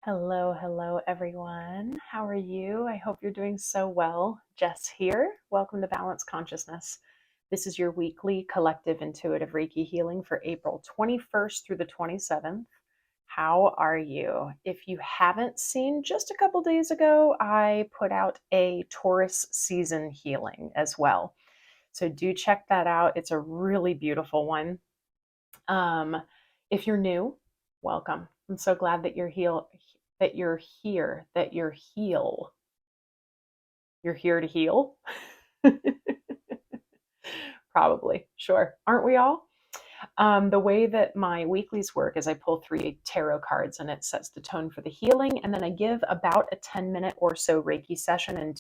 Hello, hello everyone. How are you? I hope you're doing so well. Jess here. Welcome to Balance Consciousness. This is your weekly collective intuitive Reiki healing for April 21st through the 27th. How are you? If you haven't seen, just a couple days ago, I put out a Taurus season healing as well. So do check that out. It's a really beautiful one. If you're new, welcome. I'm so glad that you're here, that you're here to heal. Probably, sure. Aren't we all? The way that my weeklies work is I pull 3 tarot cards and it sets the tone for the healing. And then I give about a 10-minute or so Reiki session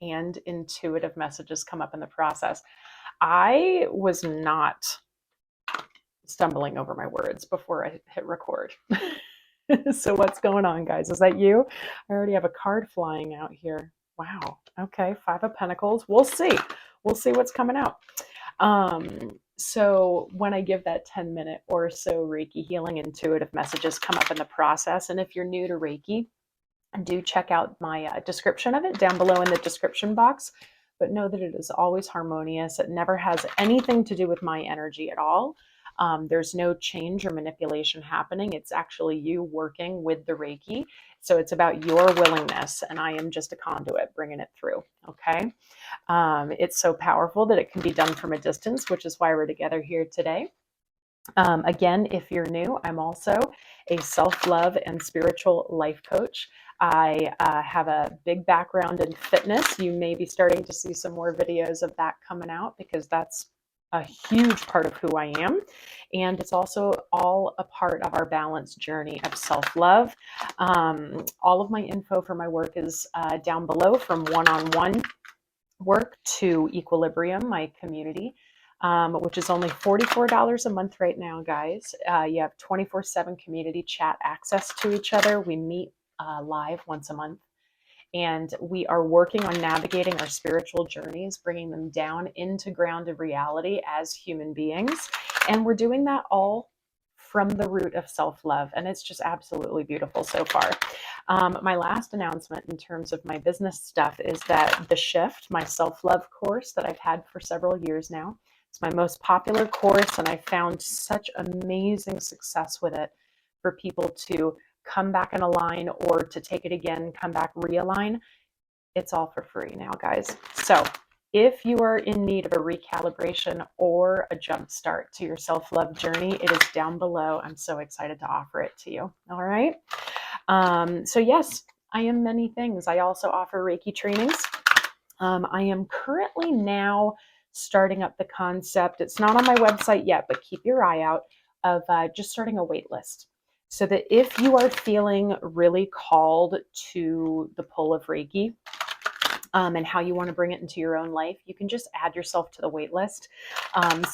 and intuitive messages come up in the process. I was not stumbling over my words before I hit record. So what's going on, guys? Is that you? I already have a card flying out here. Wow. Okay. 5 of Pentacles. We'll see. We'll see what's coming out. So when I give that 10-minute or so Reiki healing, intuitive messages come up in the process. And if you're new to Reiki, do check out my description of it down below in the description box. But know that it is always harmonious. It never has anything to do with my energy at all. There's no change or manipulation happening. It's actually you working with the Reiki. So it's about your willingness, and I am just a conduit bringing it through. Okay. It's so powerful that it can be done from a distance, which is why we're together here today. Again, if you're new, I'm also a self-love and spiritual life coach. I have a big background in fitness. You may be starting to see some more videos of that coming out because that's a huge part of who I am. And it's also all a part of our balanced journey of self-love. All of my info for my work is down below, from one-on-one work to Equilibrium, my community, which is only $44 a month right now, guys. You have 24/7 community chat access to each other. We meet live once a month. And we are working on navigating our spiritual journeys, bringing them down into grounded reality as human beings. And we're doing that all from the root of self-love. And it's just absolutely beautiful so far. My last announcement in terms of my business stuff is that the Shift, my self-love course that I've had for several years now, it's my most popular course. And I found such amazing success with it for people to come back and align, or to take it again, come back, realign. It's all for free now, guys. So if you are in need of a recalibration or a jump start to your self-love journey, it is down below. I'm so excited to offer it to you. All right. So yes, I am many things. I also offer Reiki trainings. I am currently now starting up the concept. It's not on my website yet, but keep your eye out, of just starting a wait list. So that if you are feeling really called to the pull of Reiki, and how you want to bring it into your own life, you can just add yourself to the wait list,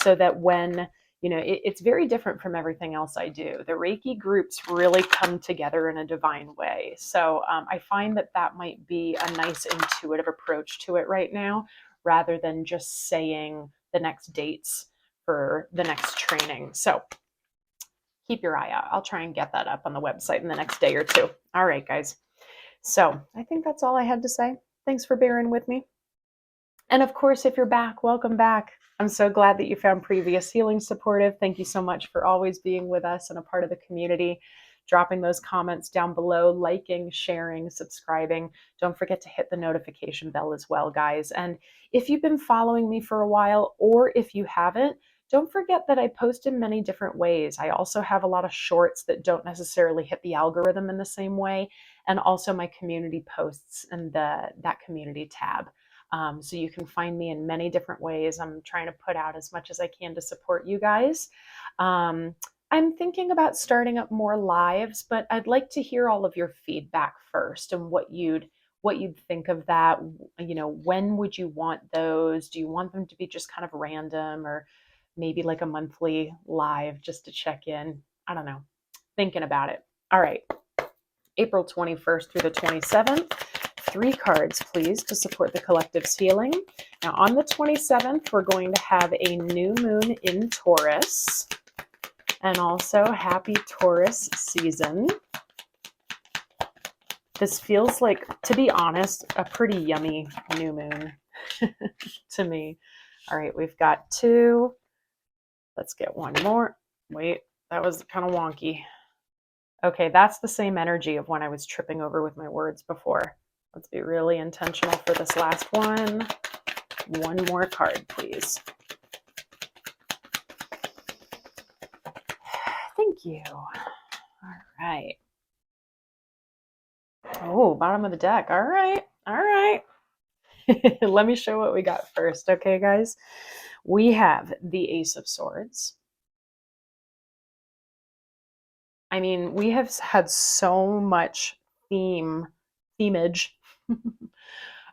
so that when, it's very different from everything else I do. The Reiki groups really come together in a divine way. So I find that that might be a nice intuitive approach to it right now, rather than just saying the next dates for the next training. So keep your eye out. I'll try and get that up on the website in the next day or two. All right, guys. So I think that's all I had to say. Thanks for bearing with me. And of course, if you're back, welcome back. I'm so glad that you found previous healing supportive. Thank you so much for always being with us and a part of the community, dropping those comments down below, liking, sharing, subscribing. Don't forget to hit the notification bell as well, guys. And if you've been following me for a while, or if you haven't, don't forget that I post in many different ways. I also have a lot of shorts that don't necessarily hit the algorithm in the same way, and also my community posts and that community tab. So you can find me in many different ways. I'm trying to put out as much as I can to support you guys. I'm thinking about starting up more lives, but I'd like to hear all of your feedback first, and what you'd think of that. When would you want those? Do you want them to be just kind of random, or maybe like a monthly live just to check in? I don't know. Thinking about it. All right. April 21st through the 27th. 3 cards, please, to support the collective's healing. Now, on the 27th, we're going to have a new moon in Taurus, and also happy Taurus season. This feels like, to be honest, a pretty yummy new moon to me. All right, we've got 2. Let's get one more. Wait, that was kind of wonky. Okay, that's the same energy of when I was tripping over with my words before. Let's be really intentional for this last one. One more card, please. Thank you. All right. Oh, bottom of the deck. All right. All right. Let me show what we got first. Okay, guys. We have the Ace of Swords. I mean, we have had so much themage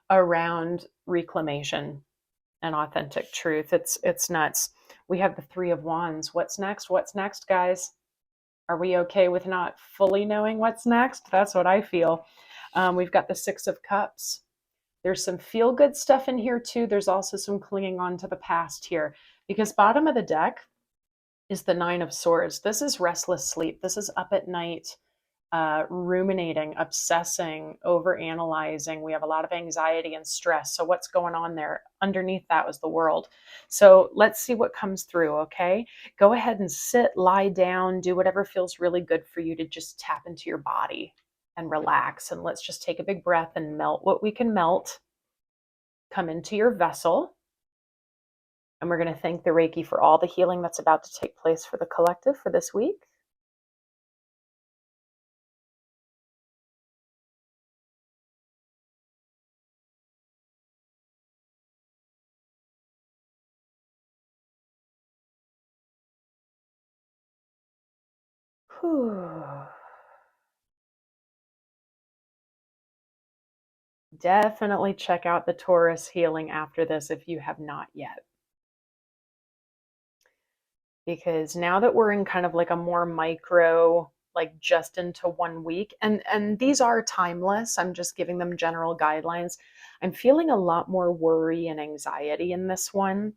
around reclamation and authentic truth. It's nuts. We have the 3 of Wands. What's next? What's next, guys? Are we okay with not fully knowing what's next? That's what I feel. We've got the 6 of Cups. There's some feel-good stuff in here too. There's also some clinging on to the past here, because bottom of the deck is the 9 of Swords. This is restless sleep. This is up at night, ruminating, obsessing, overanalyzing. We have a lot of anxiety and stress. So what's going on there? Underneath that was the World. So let's see what comes through, okay? Go ahead and sit, lie down, do whatever feels really good for you to just tap into your body and relax. And let's just take a big breath and melt what we can melt. Come into your vessel. And we're going to thank the Reiki for all the healing that's about to take place for the collective for this week. Whew. Definitely check out the Taurus healing after this if you have not yet. Because now that we're in kind of like a more micro, like just into 1 week, and these are timeless, I'm just giving them general guidelines. I'm feeling a lot more worry and anxiety in this one.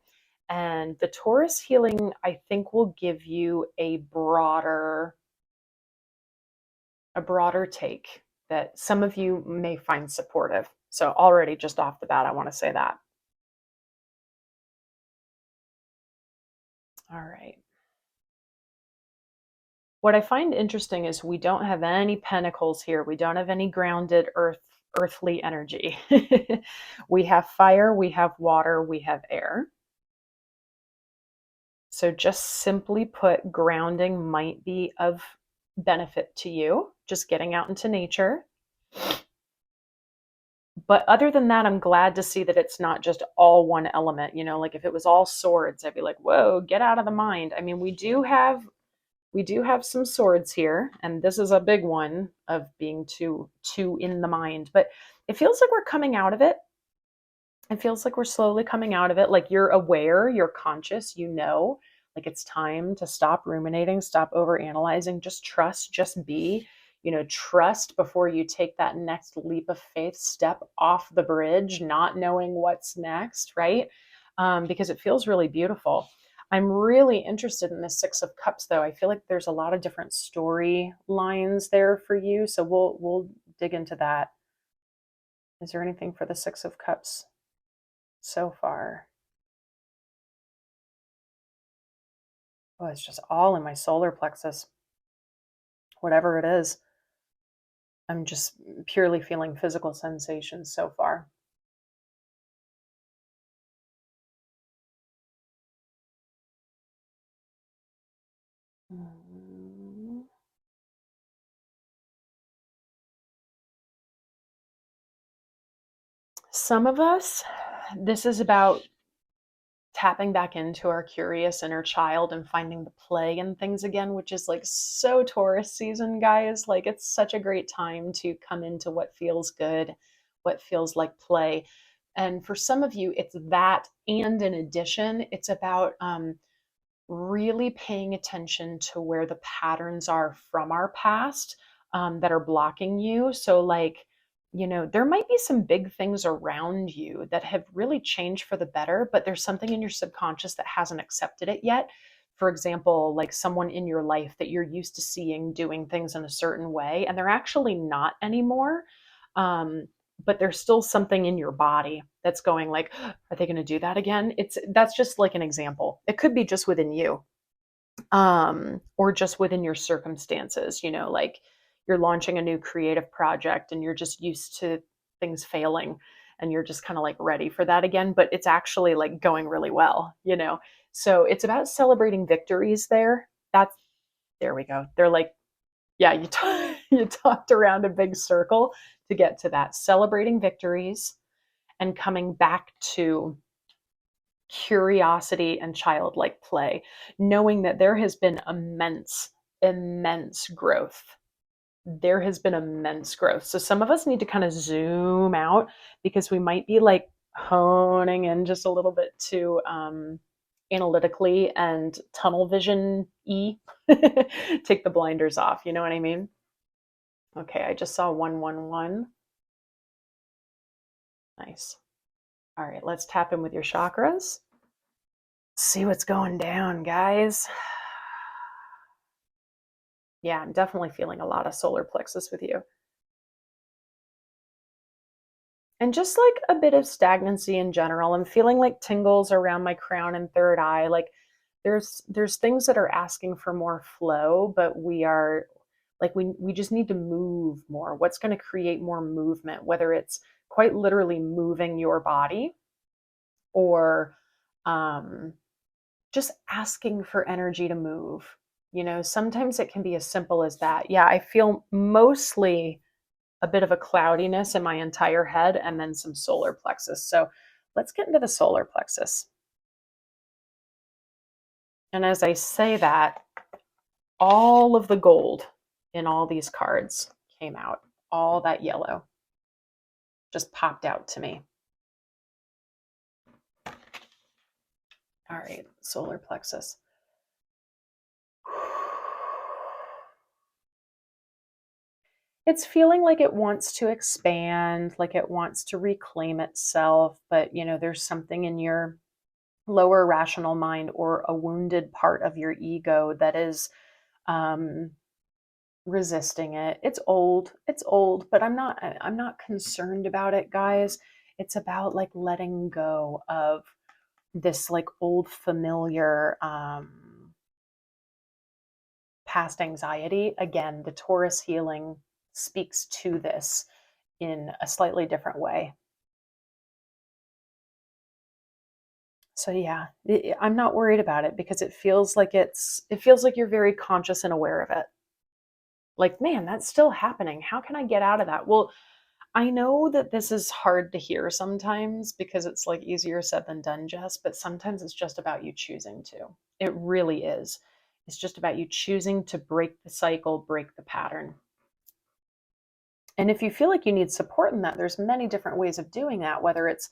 And the Taurus healing, I think, will give you a broader take that some of you may find supportive. So already just off the bat, I want to say that. All right. What I find interesting is we don't have any pentacles here. We don't have any grounded earthly energy. We have fire, we have water, we have air. So just simply put, grounding might be of benefit to you, just getting out into nature. But other than that, I'm glad to see that it's not just all one element. You know, like if it was all swords, I'd be like, whoa, get out of the mind. I mean, we do have some swords here, and this is a big one of being too in the mind. But it feels like we're coming out of it. It feels like we're slowly coming out of it. Like you're aware, you're conscious, you know, like it's time to stop ruminating, stop over analyzing, just trust, just be, you know, trust before you take that next leap of faith, step off the bridge, not knowing what's next, right? Because it feels really beautiful. I'm really interested in the 6 of Cups, though. I feel like there's a lot of different story lines there for you. So we'll dig into that. Is there anything for the 6 of Cups so far? Oh, it's just all in my solar plexus. Whatever it is, I'm just purely feeling physical sensations so far. Some of us, this is about tapping back into our curious inner child and finding the play in things again, which is like so Taurus season, guys. Like it's such a great time to come into what feels good, what feels like play. And for some of you, it's that. And in addition, it's about really paying attention to where the patterns are from our past that are blocking you. So, like, you know, there might be some big things around you that have really changed for the better, but there's something in your subconscious that hasn't accepted it yet. For example, like someone in your life that you're used to seeing doing things in a certain way, and they're actually not anymore. But there's still something in your body that's going like, are they going to do that again? That's just like an example. It could be just within you, or just within your circumstances, like you're launching a new creative project and you're just used to things failing and you're just kind of like ready for that again, but it's actually like going really well. So it's about celebrating victories there. That's There we go. They're like, yeah, you talked around a big circle to get to that. Celebrating victories and coming back to curiosity and childlike play, knowing that there has been immense growth. There has been immense growth. So some of us need to kind of zoom out because we might be like honing in just a little bit too analytically and tunnel vision take the blinders off. You know what I mean? Okay, I just saw 111. Nice. All right, let's tap in with your chakras. See what's going down, guys. Yeah, I'm definitely feeling a lot of solar plexus with you. And just like a bit of stagnancy in general. I'm feeling like tingles around my crown and third eye. Like there's things that are asking for more flow, but we are like we just need to move more. What's going to create more movement, whether it's quite literally moving your body or just asking for energy to move. Sometimes it can be as simple as that. Yeah, I feel mostly a bit of a cloudiness in my entire head and then some solar plexus. So let's get into the solar plexus. And as I say that, all of the gold in all these cards came out. All that yellow just popped out to me. All right, solar plexus. It's feeling like it wants to expand, like it wants to reclaim itself, but there's something in your lower rational mind or a wounded part of your ego that is resisting it. It's old, but I'm not concerned about it, guys. It's about like letting go of this like old familiar past anxiety. Again, the Taurus healing speaks to this in a slightly different way. So yeah, I'm not worried about it because it feels like you're very conscious and aware of it. Like, man, that's still happening. How can I get out of that? Well, I know that this is hard to hear sometimes because it's like easier said than done, Jess, but sometimes it's just about you choosing to. It really is. It's just about you choosing to break the cycle, break the pattern. And if you feel like you need support in that, there's many different ways of doing that, whether it's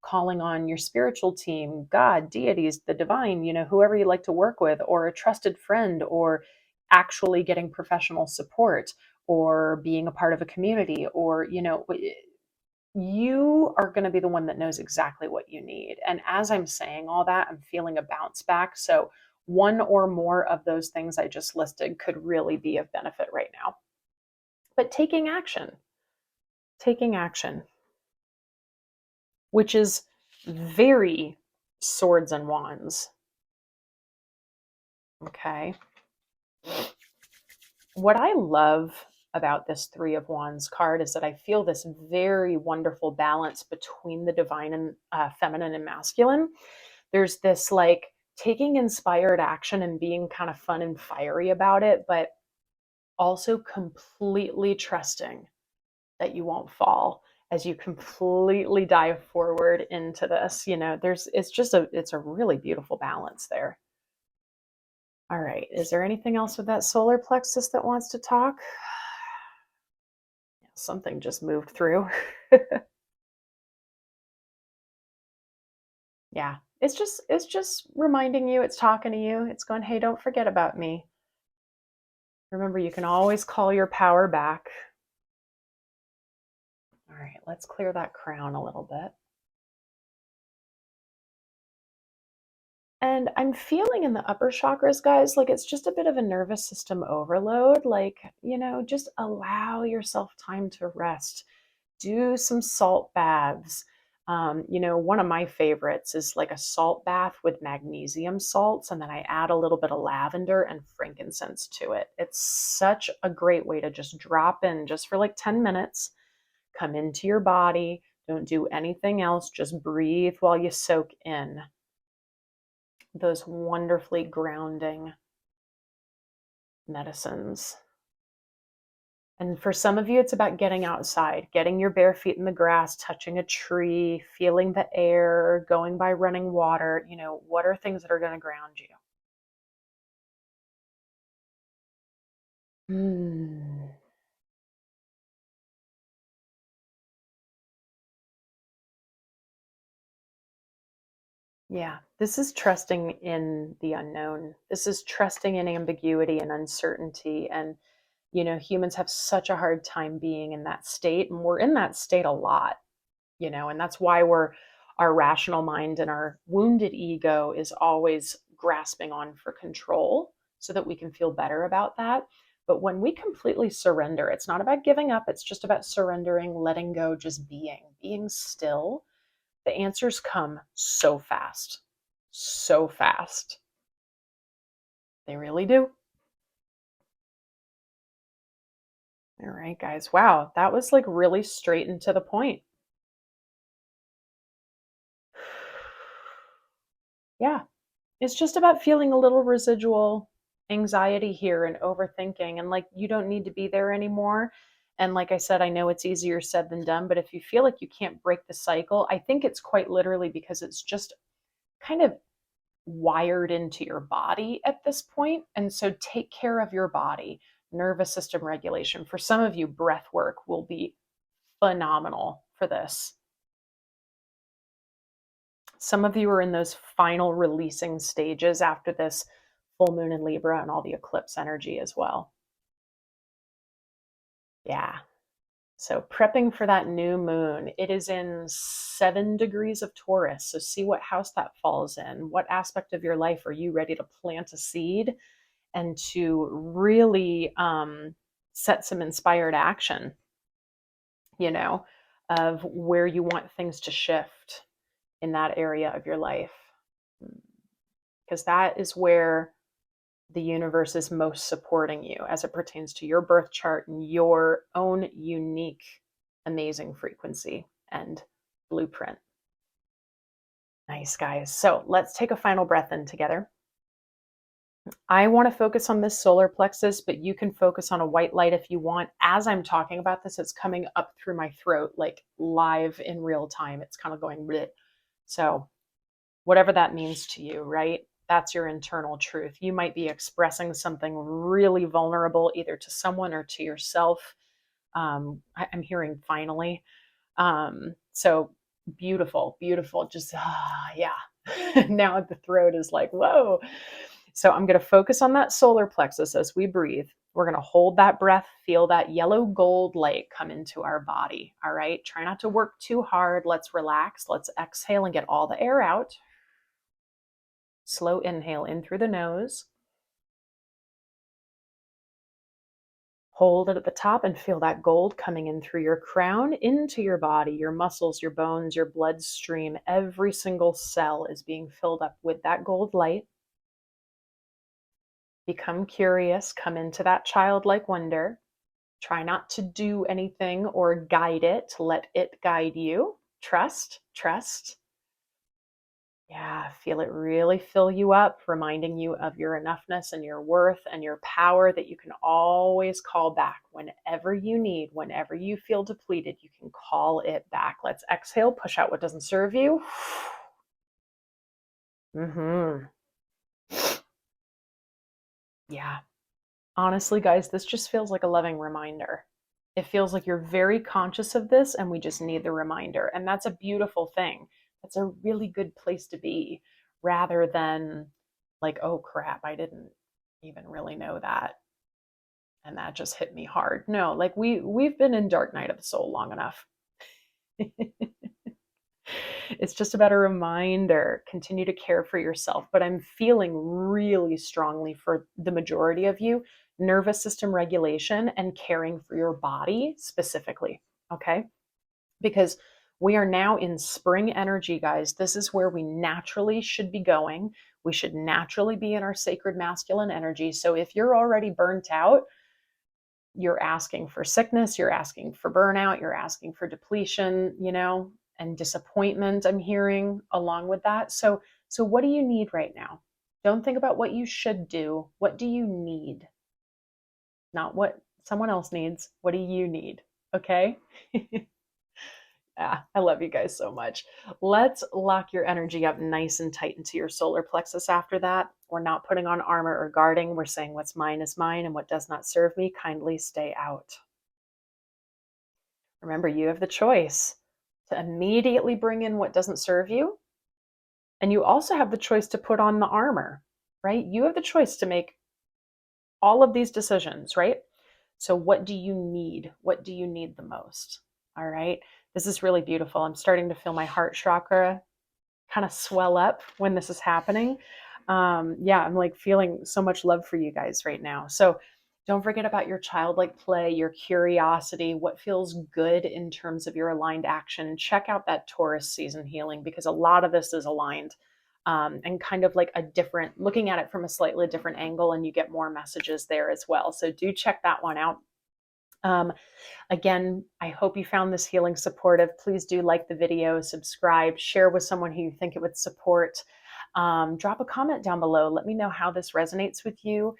calling on your spiritual team, God, deities, the divine, whoever you like to work with, or a trusted friend, or actually getting professional support, or being a part of a community, or, you are going to be the one that knows exactly what you need. And as I'm saying all that, I'm feeling a bounce back. So one or more of those things I just listed could really be of benefit right now. But taking action, which is very swords and wands. Okay. What I love about this Three of Wands card is that I feel this very wonderful balance between the divine and feminine and masculine. There's this like taking inspired action and being kind of fun and fiery about it, but also completely trusting that you won't fall as you completely dive forward into this. It's a really beautiful balance there. All right. Is there anything else with that solar plexus that wants to talk? Something just moved through. Yeah. It's just reminding you, it's talking to you. It's going, "Hey, don't forget about me. Remember, you can always call your power back." All right, let's clear that crown a little bit. And I'm feeling in the upper chakras, guys, like it's just a bit of a nervous system overload. Like, just allow yourself time to rest. do some salt baths. One of my favorites is like a salt bath with magnesium salts, and then I add a little bit of lavender and frankincense to it. It's such a great way to just drop in just for like 10 minutes, come into your body, don't do anything else, just breathe while you soak in those wonderfully grounding medicines. And for some of you, it's about getting outside, getting your bare feet in the grass, touching a tree, feeling the air, going by running water. What are things that are going to ground you? Yeah, this is trusting in the unknown. This is trusting in ambiguity and uncertainty. And, humans have such a hard time being in that state. And we're in that state a lot, and that's why our rational mind and our wounded ego is always grasping on for control so that we can feel better about that. But when we completely surrender, it's not about giving up, it's just about surrendering, letting go, just being still. The answers come so fast, so fast. They really do. All right, guys. Wow, that was like really straight and to the point. Yeah, it's just about feeling a little residual anxiety here and overthinking, and like you don't need to be there anymore. And like I said, I know it's easier said than done, but if you feel like you can't break the cycle, I think it's quite literally because it's just kind of wired into your body at this point. And so take care of your body. Nervous system regulation. For some of you, breath work will be phenomenal for this. Some of you are in those final releasing stages after this full moon in Libra and all the eclipse energy as well. Yeah. So prepping for that new moon. It is in 7 degrees of Taurus. So see what house that falls in. What aspect of your life are you ready to plant a seed and to really set some inspired action, of where you want things to shift in that area of your life. Because that is where the universe is most supporting you as it pertains to your birth chart and your own unique, amazing frequency and blueprint. Nice, guys. So let's take a final breath in together. I want to focus on this solar plexus, but you can focus on a white light if you want. As I'm talking about this, it's coming up through my throat, like live in real time. It's kind of going bleh. So whatever that means to you, right? That's your internal truth. You might be expressing something really vulnerable, either to someone or to yourself. I'm hearing finally. So beautiful, beautiful. Just, yeah. Now the throat is like, whoa. So I'm going to focus on that solar plexus as we breathe. We're going to hold that breath, feel that yellow gold light come into our body. All right. Try not to work too hard. Let's relax. Let's exhale and get all the air out. Slow inhale in through the nose. Hold it at the top and feel that gold coming in through your crown into your body, your muscles, your bones, your bloodstream. Every single cell is being filled up with that gold light. Become curious, come into that childlike wonder. Try not to do anything or guide it. Let it guide you. Trust, trust. Yeah, feel it really fill you up, reminding you of your enoughness and your worth and your power that you can always call back whenever you need. Whenever you feel depleted, you can call it back. Let's exhale, push out what doesn't serve you. Yeah. Honestly, guys, this just feels like a loving reminder. It feels like you're very conscious of this and we just need the reminder. And that's a beautiful thing. That's a really good place to be, rather than like, oh crap, I didn't even really know that. And that just hit me hard. No, like we've been in dark night of the soul long enough. It's just about a reminder. Continue to care for yourself. But I'm feeling really strongly for the majority of you, nervous system regulation and caring for your body specifically. Okay. because we are now in spring energy, guys. This is where we naturally should be going. We should naturally be in our sacred masculine energy. So if you're already burnt out, you're asking for sickness, you're asking for burnout, you're asking for depletion, and disappointment, I'm hearing along with that. So what do you need right now? Don't think about what you should do. What do you need? Not what someone else needs. What do you need? Okay? Yeah, I love you guys so much. Let's lock your energy up nice and tight into your solar plexus after that. We're not putting on armor or guarding. We're saying what's mine is mine and what does not serve me, kindly stay out. Remember, you have the choice to immediately bring in what doesn't serve you. And you also have the choice to put on the armor, right? You have the choice to make all of these decisions, right? So, what do you need? What do you need the most? All right. This is really beautiful. I'm starting to feel my heart chakra kind of swell up when this is happening. Yeah, I'm like feeling so much love for you guys right now. So, don't forget about your childlike play, your curiosity, what feels good in terms of your aligned action. Check out that Taurus season healing because a lot of this is aligned, and kind of like a different, looking at it from a slightly different angle, and you get more messages there as well. So do check that one out. Um, Again, I hope you found this healing supportive. Please do like the video, subscribe, share with someone who you think it would support. Drop a comment down below. Let me know how this resonates with you.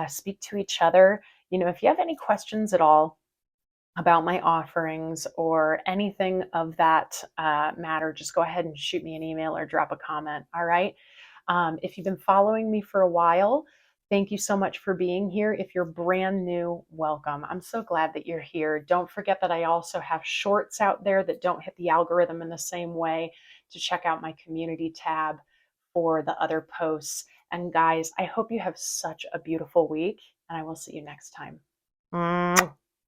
Speak to each other. If you have any questions at all about my offerings or anything of that matter, just go ahead and shoot me an email or drop a comment. All right. If you've been following me for a while, thank you so much for being here. If you're brand new, welcome. I'm so glad that you're here. Don't forget that I also have shorts out there that don't hit the algorithm in the same way, to check out my community tab for the other posts. And guys, I hope you have such a beautiful week, and I will see you next time.